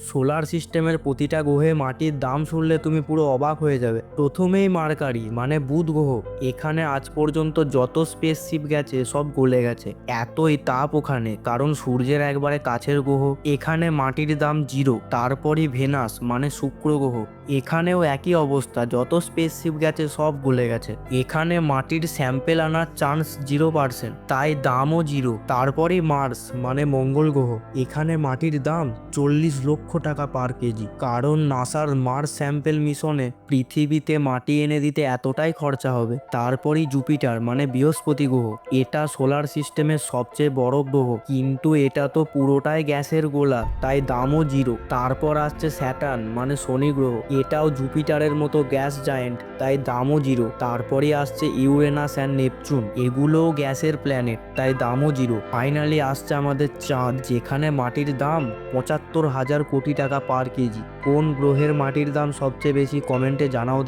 Solar সিস্টেমের প্রতিটা গ্রহে মাটির দাম শুনলে তুমি পুরো অবাক হয়ে যাবে। প্রথমেই মার্কারি মানে বুধ গ্রহ। এখানে আজ পর্যন্ত যত স্পেসশিপ গেছে সব গলে গেছে, এতই তাপ ওখানে, কারণ সূর্যের একবারে কাছের গ্রহ। এখানে মাটির দাম জিরো। তারপরই ভেনাস মানে শুক্র গ্রহ। এখানেও একই অবস্থা, যত স্পেসশিপ গেছে সব গলে গেছে। এখানে মাটির স্যাম্পেল আনার চান্স 0%, তাই দামও জিরো। তারপরে মার্স মানে মঙ্গল গ্রহ। এখানে মাটির দাম 40 লক্ষ টাকা পার কেজি, কারণ নাসার মার্স স্যাম্পেল মিশনে পৃথিবীতে মাটি এনে দিতে এতটাই খরচা হবে। তারপরেই জুপিটার মানে বৃহস্পতি গ্রহ। এটা সোলার সিস্টেমের সবচেয়ে বড় গ্রহ, কিন্তু এটা তো পুরোটাই গ্যাসের গোলা, তাই দামও জিরো। তারপর আসছে স্যাটার্ন মানে শনি গ্রহ। এটাও জুপিটারের মতো গ্যাস জায়েন্ট, তাই দামও জিরো। তারপরে আসছে ইউরেনাস অ্যান্ড নেপচুন। এগুলোও গ্যাসের প্ল্যানেট, তাই দামও জিরো। ফাইনালি আসছে আমাদের চাঁদ, যেখানে মাটির দাম 75,000 কোটি টাকা পার কেজি। কোন গ্রহের মাটির দাম সবচেয়ে বেশি, কমেন্টে জানাও।